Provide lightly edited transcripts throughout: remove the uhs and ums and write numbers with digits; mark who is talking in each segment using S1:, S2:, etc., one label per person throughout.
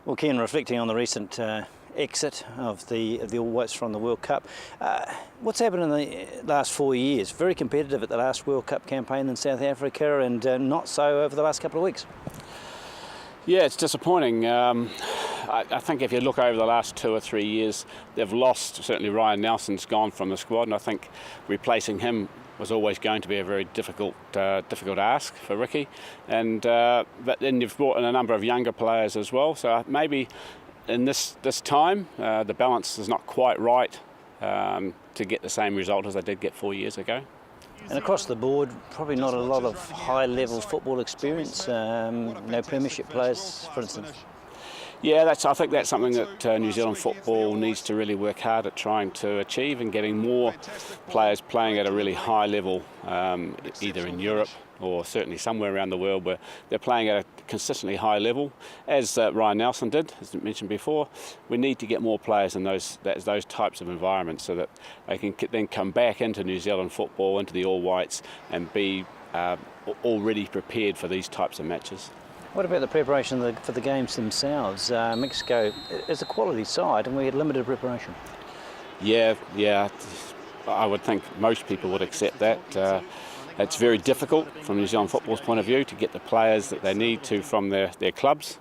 S1: Well, Ken, reflecting on the recent exit of the All Whites from the World Cup, what's happened in the last 4 years? Very competitive at the last World Cup campaign in South Africa, and not so over the last couple of weeks.
S2: Yeah, it's disappointing. I think if you look over the last 2 or 3 years, they've lost. Certainly Ryan Nelson's gone from the squad, and I think replacing him was always going to be a very difficult ask for Ricky. And but then you've brought in a number of younger players as well. So maybe in this time, the balance is not quite right to get the same result as they did get 4 years ago.
S1: And across the board, probably not a lot of high-level football experience. No premiership players, for instance.
S2: Yeah, I think that's something that New Zealand football needs to really work hard at trying to achieve, and getting more players playing at a really high level, either in Europe or certainly somewhere around the world where they're playing at a consistently high level, as Ryan Nelson did, as mentioned before. We need to get more players in those types of environments so that they can then come back into New Zealand football, into the All Whites, and be already prepared for these types of matches.
S1: What about the preparation for the games themselves? Mexico is a quality side, and we had limited preparation.
S2: Yeah, I would think most people would accept that. It's very difficult from New Zealand football's point of view to get the players that they need to from their clubs,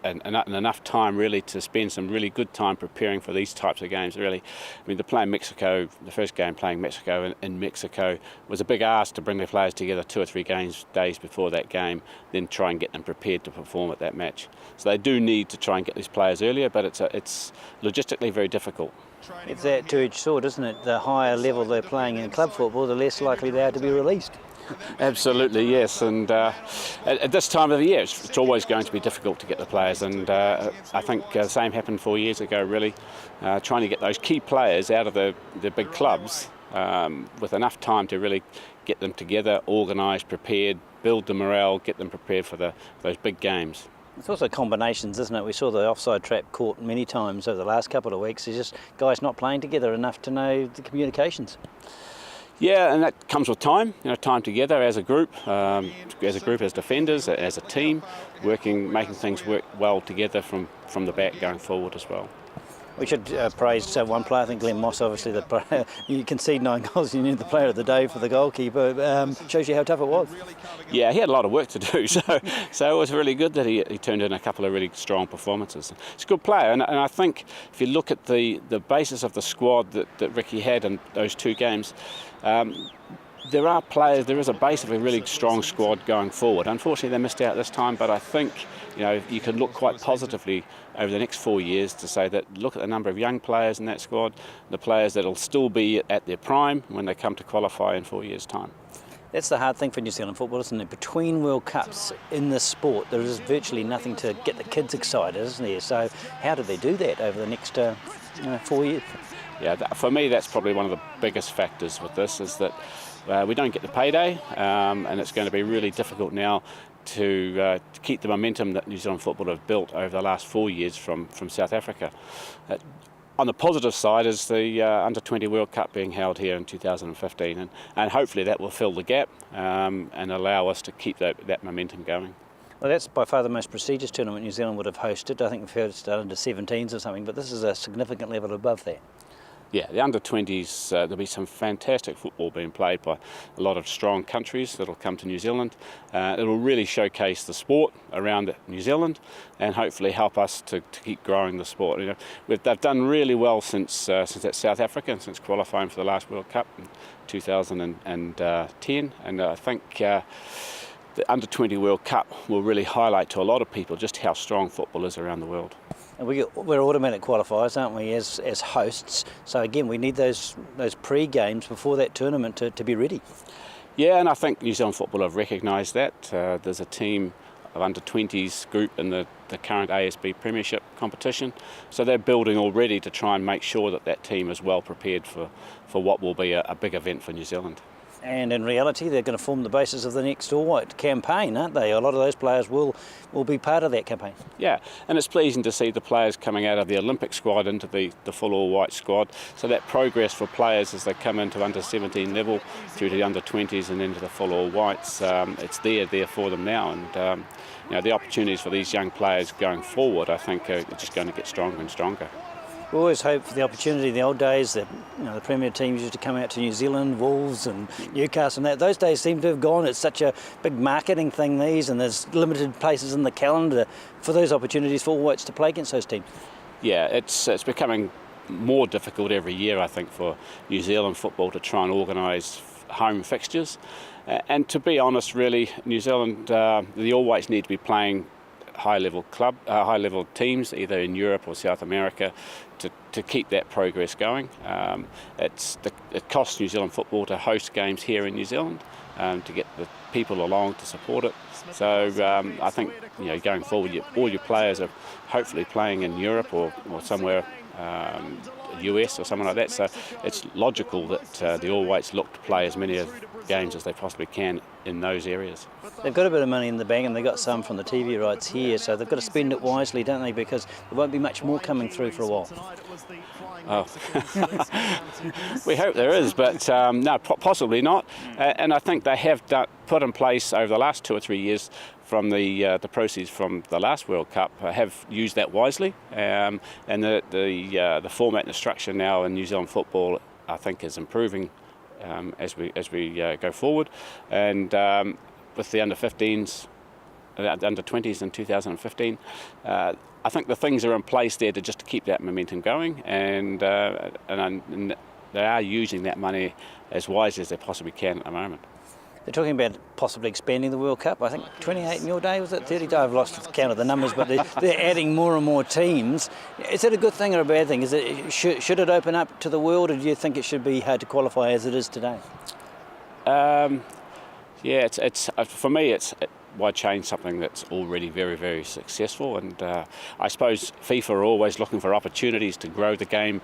S2: and enough time really to spend some really good time preparing for these types of games. Really, I mean, to play in Mexico, the first game playing Mexico in Mexico was a big ask to bring their players together 2 or 3 days before that game, then try and get them prepared to perform at that match. So they do need to try and get these players earlier, but it's logistically very difficult.
S1: It's that two-edged sword, isn't it? The higher level they're playing in club football, the less likely they are to be released.
S2: Absolutely, yes. And at this time of the year, it's always going to be difficult to get the players. And I think the same happened 4 years ago, really. Trying to get those key players out of the big clubs with enough time to really get them together, organised, prepared, build the morale, get them prepared for those big games.
S1: It's also combinations, isn't it? We saw the offside trap caught many times over the last couple of weeks. It's just guys not playing together enough to know the communications.
S2: Yeah, and that comes with time. Time together as a group, as defenders, as a team, making things work well together from the back going forward as well.
S1: We should praise one player. I think Glenn Moss, obviously, the player. You concede 9 goals, you need the player of the day for the goalkeeper. Shows you how tough it was. Yeah,
S2: he had a lot of work to do, so it was really good that he turned in a couple of really strong performances. He's a good player, and I think if you look at the basis of the squad that Ricky had in those 2 games, there is a base of a really strong squad going forward. Unfortunately, they missed out this time, but I think you can look quite positively over the next 4 years to say that look at the number of young players in that squad, the players that will still be at their prime when they come to qualify in 4 years' time.
S1: That's the hard thing for New Zealand football, isn't it? Between World Cups in this sport, there is virtually nothing to get the kids excited, isn't there? So how do they do that over the next 4 years?
S2: Yeah, for me, that's probably one of the biggest factors with this, is that we don't get the payday, and it's going to be really difficult now to keep the momentum that New Zealand football have built over the last 4 years from South Africa. On the positive side is the Under-20 World Cup being held here in 2015, and hopefully that will fill the gap and allow us to keep that momentum going.
S1: Well, that's by far the most prestigious tournament New Zealand would have hosted. I think we've heard it start under 17s or something, but this is a significant level above that.
S2: Yeah, the under-20s, there'll be some fantastic football being played by a lot of strong countries that'll come to New Zealand. It'll really showcase the sport around New Zealand and hopefully help us to keep growing the sport. They've done really well since that South Africa, since qualifying for the last World Cup in 2010, and I think the Under-20 World Cup will really highlight to a lot of people just how strong football is around the world.
S1: And we're automatic qualifiers, aren't we, as hosts? So again, we need those pre-games before that tournament to be ready.
S2: Yeah, and I think New Zealand football have recognised that. There's a team of under-20s group in the current ASB Premiership competition. So they're building already to try and make sure that team is well prepared for what will be a big event for New Zealand.
S1: And in reality, they're going to form the basis of the next All White campaign, aren't they? A lot of those players will be part of that campaign.
S2: Yeah, and it's pleasing to see the players coming out of the Olympic squad into the full All White squad. So that progress for players as they come into under 17 level, through to the under 20s and into the full All Whites, it's there for them now. And the opportunities for these young players going forward, I think, are just going to get stronger and stronger.
S1: We always hope for the opportunity. In the old days, the Premier teams used to come out to New Zealand, Wolves and Newcastle, and that. Those days seem to have gone. It's such a big marketing thing, and there's limited places in the calendar for those opportunities for All Whites to play against those teams.
S2: Yeah, it's becoming more difficult every year, I think, for New Zealand football to try and organise home fixtures. And to be honest, really, New Zealand, the All Whites need to be playing high-level teams, either in Europe or South America, to keep that progress going. It costs New Zealand football to host games here in New Zealand, to get the people along to support it. So I think going forward, all your players are hopefully playing in Europe or somewhere. US or something like that, so it's logical that the All Whites look to play as many games as they possibly can in those areas.
S1: They've got a bit of money in the bank and they've got some from the TV rights here, so they've got to spend it wisely, don't they, because there won't be much more coming through for a while.
S2: Oh. We hope there is, but no, possibly not. And I think they have put in place over the last 2 or 3 years from the proceeds from the last World Cup, have used that wisely, and the format and the structure now in New Zealand football, I think, is improving as we go forward, and with the under 15s, under 20s in 2015. I think the things are in place there to keep that momentum going, and they are using that money as wisely as they possibly can at the moment.
S1: They're talking about possibly expanding the World Cup. I think 28 in your day, was it 30? I've lost count of the numbers, but they're adding more and more teams. Is it a good thing or a bad thing? Should it open up to the world, or do you think it should be hard to qualify as it is today?
S2: Yeah, it's for me, why change something that's already very, very successful? And I suppose FIFA are always looking for opportunities to grow the game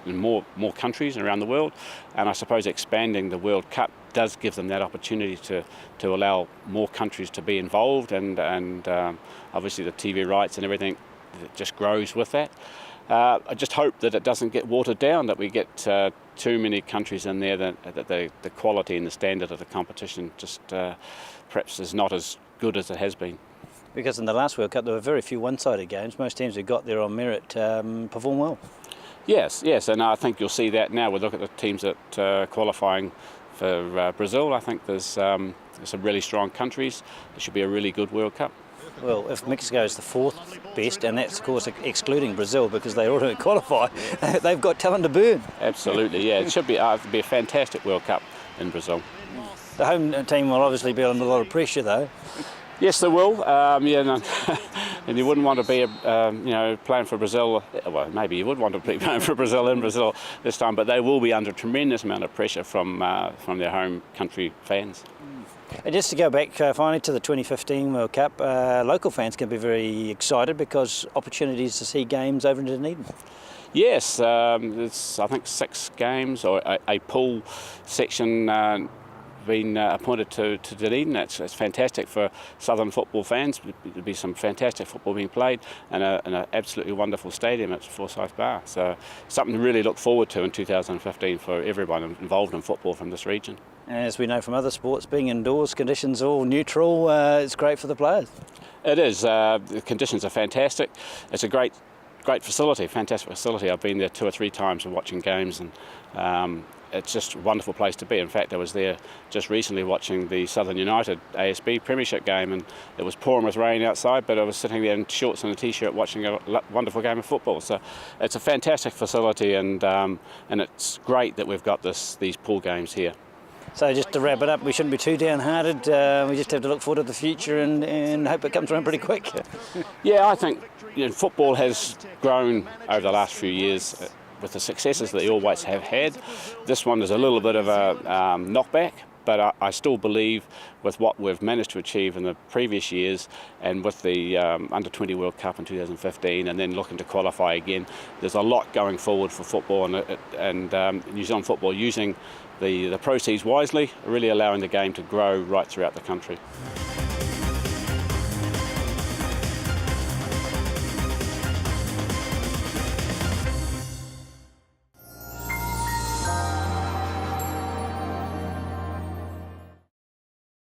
S2: in more countries around the world, and I suppose expanding the World Cup does give them that opportunity to allow more countries to be involved, and obviously the TV rights and everything that just grows with that. I just hope that it doesn't get watered down, that we get too many countries in there, that the quality and the standard of the competition just perhaps is not as good as it has been.
S1: Because in the last World Cup there were very few one-sided games. Most teams who got there on merit perform well. Yes,
S2: and I think you'll see that now. We look at the teams that are qualifying for Brazil. I think there's some really strong countries. It should be a really good World Cup.
S1: Well, if Mexico is the fourth best, and that's of course excluding Brazil because they already qualify, they've got talent to burn.
S2: Absolutely, yeah. It should be a fantastic World Cup in Brazil.
S1: The home team will obviously be under a lot of pressure, though.
S2: Yes, they will. And you wouldn't want to be, playing for Brazil. Well, maybe you would want to be playing for Brazil in Brazil this time, but they will be under a tremendous amount of pressure from their home country fans.
S1: And just to go back finally to the 2015 World Cup, local fans can be very excited because opportunities to see games over in Dunedin. Yes,
S2: there's I think 6 games or a pool section. Been appointed to Dunedin. It's fantastic for Southern football fans. There'll be some fantastic football being played, and an absolutely wonderful stadium at Forsyth Bar. So something to really look forward to in 2015 for everyone involved in football from this region.
S1: And as we know from other sports, being indoors, conditions all neutral, it's great for the players.
S2: It is. The conditions are fantastic. It's a great facility, fantastic facility. I've been there 2 or 3 times and watching games, and it's just a wonderful place to be. In fact, I was there just recently watching the Southern United ASB Premiership game, and it was pouring with rain outside, but I was sitting there in shorts and a t-shirt watching a wonderful game of football. So it's a fantastic facility, and it's great that we've got these pool games here.
S1: So just to wrap it up, we shouldn't be too downhearted. We just have to look forward to the future and hope it comes around pretty quick.
S2: Yeah, I think football has grown over the last few years. With the successes that the All Whites have had, this one is a little bit of a knockback, but I still believe with what we've managed to achieve in the previous years, and with the Under-20 World Cup in 2015, and then looking to qualify again, there's a lot going forward for football, and New Zealand football using the proceeds wisely, really allowing the game to grow right throughout the country.